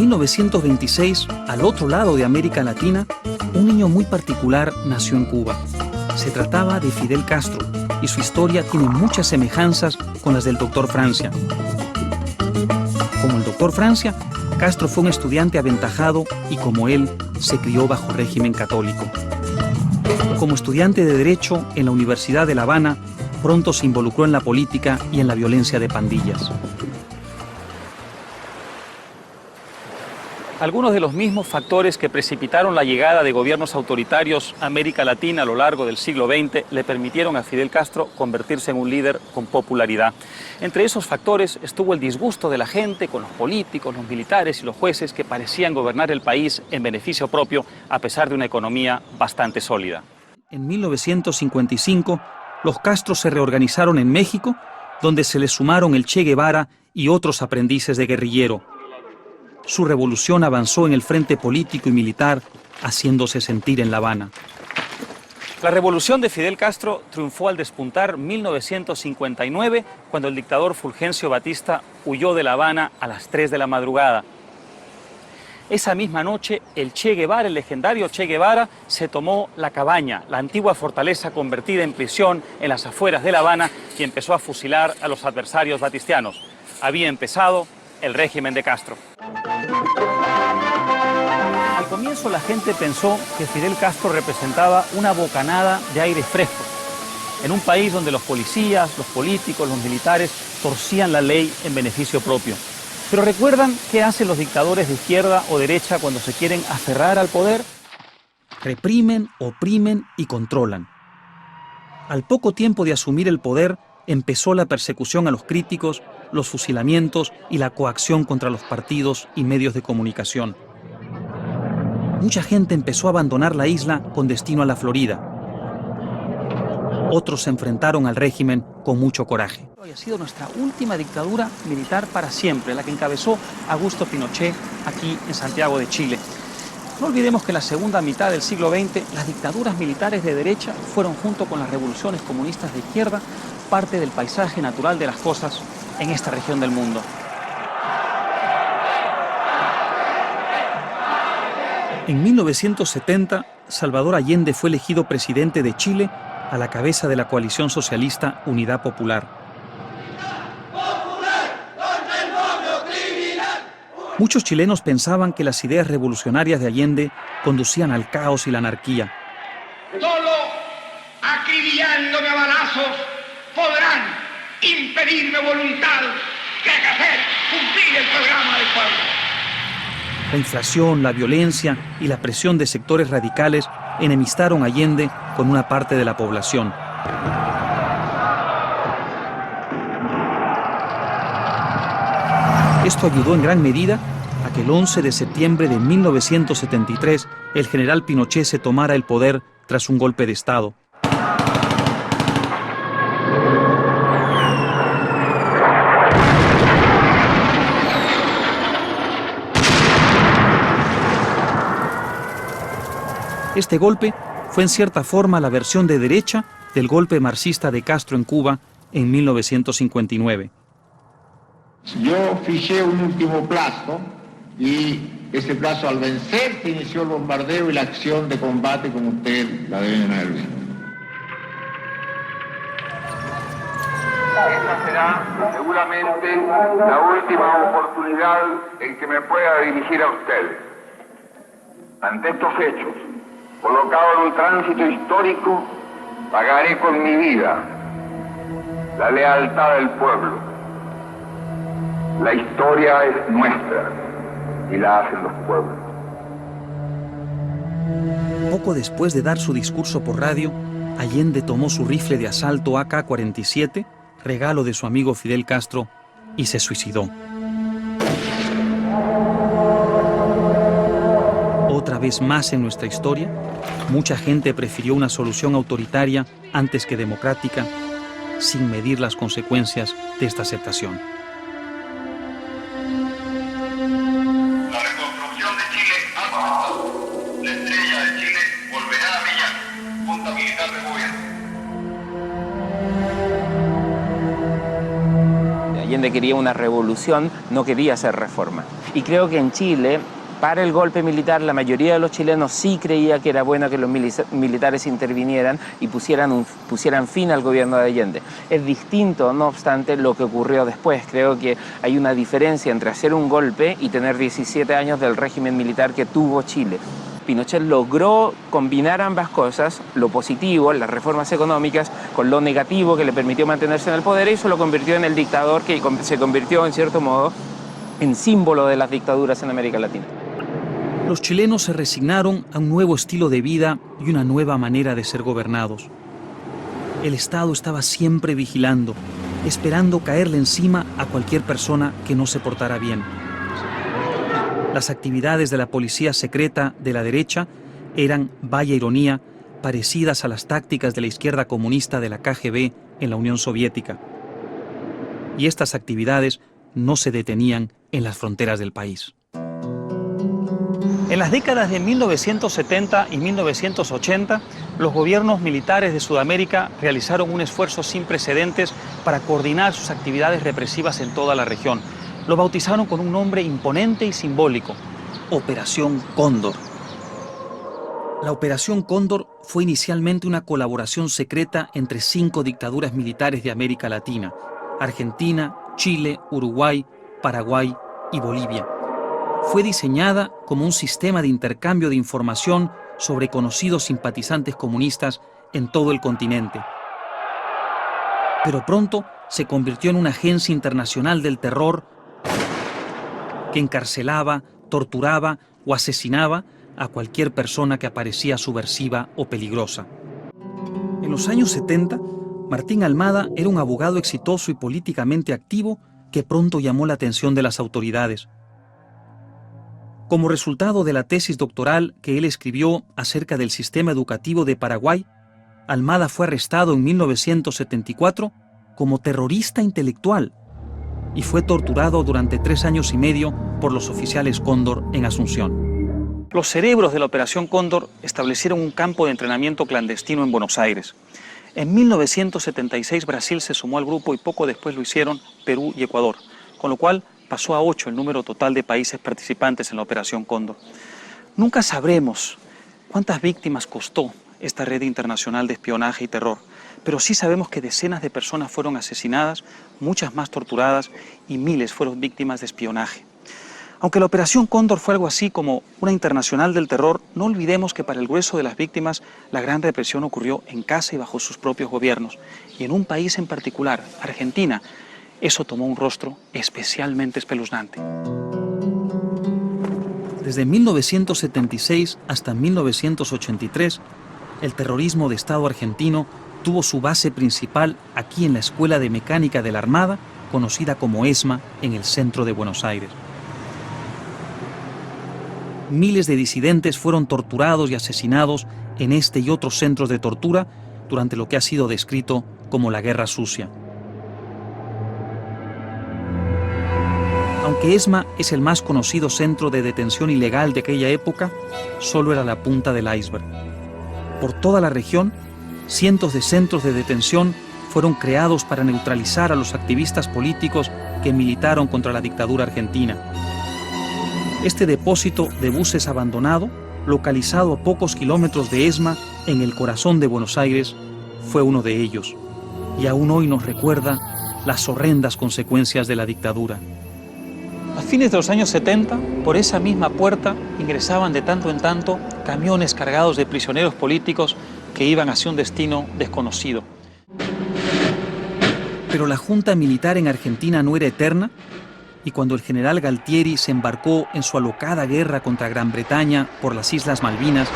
1926, al otro lado de América Latina, un niño muy particular nació en Cuba. Se trataba de Fidel Castro, y su historia tiene muchas semejanzas con las del Dr. Francia. Como el Dr. Francia, Castro fue un estudiante aventajado y, como él, se crió bajo régimen católico. Como estudiante de Derecho en la Universidad de La Habana, pronto se involucró en la política y en la violencia de pandillas. Algunos de los mismos factores que precipitaron la llegada de gobiernos autoritarios a América Latina a lo largo del siglo XX le permitieron a Fidel Castro convertirse en un líder con popularidad. Entre esos factores estuvo el disgusto de la gente con los políticos, los militares y los jueces que parecían gobernar el país en beneficio propio a pesar de una economía bastante sólida. En 1955, los Castros se reorganizaron en México, donde se les sumaron el Che Guevara y otros aprendices de guerrillero. Su revolución avanzó en el frente político y militar, haciéndose sentir en La Habana. La revolución de Fidel Castro triunfó al despuntar 1959, cuando el dictador Fulgencio Batista huyó de La Habana a las 3 de la madrugada. Esa misma noche, el Che Guevara, el legendario Che Guevara, se tomó La Cabaña, la antigua fortaleza convertida en prisión en las afueras de La Habana, y empezó a fusilar a los adversarios batistianos. Había empezado el régimen de Castro. Al comienzo la gente pensó que Fidel Castro representaba una bocanada de aire fresco, en un país donde los policías, los políticos, los militares torcían la ley en beneficio propio. Pero ¿recuerdan qué hacen los dictadores de izquierda o derecha cuando se quieren aferrar al poder? Reprimen, oprimen y controlan. Al poco tiempo de asumir el poder, empezó la persecución a los críticos, los fusilamientos y la coacción contra los partidos y medios de comunicación. Mucha gente empezó a abandonar la isla con destino a la Florida. Otros se enfrentaron al régimen con mucho coraje. Hoy ha sido nuestra última dictadura militar para siempre, la que encabezó Augusto Pinochet aquí en Santiago de Chile. No olvidemos que en la segunda mitad del siglo XX, las dictaduras militares de derecha fueron, junto con las revoluciones comunistas de izquierda, parte del paisaje natural de las cosas en esta región del mundo. En 1970, Salvador Allende fue elegido presidente de Chile a la cabeza de la coalición socialista Unidad Popular. Muchos chilenos pensaban que las ideas revolucionarias de Allende conducían al caos y la anarquía. Solo acribillándome a balazos podrán impedirme voluntad que hacer cumplir el programa del pueblo. La inflación, la violencia y la presión de sectores radicales enemistaron a Allende con una parte de la población. Esto ayudó en gran medida a que el 11 de septiembre de 1973 el general Pinochet se tomara el poder tras un golpe de Estado. Este golpe fue en cierta forma la versión de derecha del golpe marxista de Castro en Cuba en 1959. Yo fijé un último plazo y ese plazo, al vencer, se inició el bombardeo y la acción de combate como ustedes la deben haber visto. Esta será seguramente la última oportunidad en que me pueda dirigir a ustedes. Ante estos hechos, colocado en un tránsito histórico, pagaré con mi vida la lealtad del pueblo. La historia es nuestra y la hacen los pueblos. Poco después de dar su discurso por radio, Allende tomó su rifle de asalto AK-47, regalo de su amigo Fidel Castro, y se suicidó. Otra vez más en nuestra historia, mucha gente prefirió una solución autoritaria antes que democrática, sin medir las consecuencias de esta aceptación. La reconstrucción de Chile ha comenzado. La estrella de Chile volverá a brillar. Junta Militar de Gobierno. Allende Allende quería una revolución, no quería hacer reforma. Y creo que en Chile, para el golpe militar, la mayoría de los chilenos sí creía que era bueno que los militares intervinieran y pusieran fin al gobierno de Allende. Es distinto, no obstante, lo que ocurrió después. Creo que hay una diferencia entre hacer un golpe y tener 17 años del régimen militar que tuvo Chile. Pinochet logró combinar ambas cosas, lo positivo, las reformas económicas, con lo negativo que le permitió mantenerse en el poder, y eso lo convirtió en el dictador que se convirtió, en cierto modo, en símbolo de las dictaduras en América Latina. Los chilenos se resignaron a un nuevo estilo de vida y una nueva manera de ser gobernados. El Estado estaba siempre vigilando, esperando caerle encima a cualquier persona que no se portara bien. Las actividades de la policía secreta de la derecha eran, vaya ironía, parecidas a las tácticas de la izquierda comunista de la KGB en la Unión Soviética. Y estas actividades no se detenían en las fronteras del país. En las décadas de 1970 y 1980, los gobiernos militares de Sudamérica realizaron un esfuerzo sin precedentes para coordinar sus actividades represivas en toda la región. Lo bautizaron con un nombre imponente y simbólico: Operación Cóndor. La Operación Cóndor fue inicialmente una colaboración secreta entre 5 dictaduras militares de América Latina: Argentina, Chile, Uruguay, Paraguay y Bolivia. Fue diseñada como un sistema de intercambio de información sobre conocidos simpatizantes comunistas en todo el continente. Pero pronto se convirtió en una agencia internacional del terror que encarcelaba, torturaba o asesinaba a cualquier persona que aparecía subversiva o peligrosa. En los años 70, Martín Almada era un abogado exitoso y políticamente activo que pronto llamó la atención de las autoridades. Como resultado de la tesis doctoral que él escribió acerca del sistema educativo de Paraguay, Almada fue arrestado en 1974 como terrorista intelectual y fue torturado durante 3 años y medio por los oficiales Cóndor en Asunción. Los cerebros de la Operación Cóndor establecieron un campo de entrenamiento clandestino en Buenos Aires. En 1976 Brasil se sumó al grupo y poco después lo hicieron Perú y Ecuador, con lo cual pasó a 8 el número total de países participantes en la Operación Cóndor. Nunca sabremos cuántas víctimas costó esta red internacional de espionaje y terror, pero sí sabemos que decenas de personas fueron asesinadas, muchas más torturadas y miles fueron víctimas de espionaje. Aunque la Operación Cóndor fue algo así como una internacional del terror, no olvidemos que para el grueso de las víctimas la gran represión ocurrió en casa y bajo sus propios gobiernos, y en un país en particular, Argentina, eso tomó un rostro especialmente espeluznante. Desde 1976 hasta 1983, el terrorismo de Estado argentino tuvo su base principal aquí en la Escuela de Mecánica de la Armada, conocida como ESMA, en el centro de Buenos Aires. Miles de disidentes fueron torturados y asesinados en este y otros centros de tortura durante lo que ha sido descrito como la Guerra Sucia. Aunque ESMA es el más conocido centro de detención ilegal de aquella época, solo era la punta del iceberg. Por toda la región, cientos de centros de detención fueron creados para neutralizar a los activistas políticos que militaron contra la dictadura argentina. Este depósito de buses abandonado, localizado a pocos kilómetros de ESMA, en el corazón de Buenos Aires, fue uno de ellos, y aún hoy nos recuerda las horrendas consecuencias de la dictadura. A fines de los años 70, por esa misma puerta ingresaban de tanto en tanto camiones cargados de prisioneros políticos que iban hacia un destino desconocido. Pero la junta militar en Argentina no era eterna, y cuando el general Galtieri se embarcó en su alocada guerra contra Gran Bretaña por las Islas Malvinas,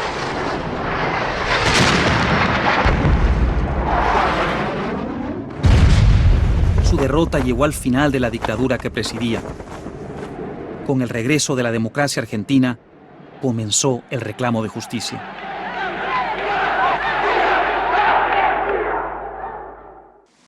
su derrota llegó al final de la dictadura que presidía. Con el regreso de la democracia argentina, comenzó el reclamo de justicia.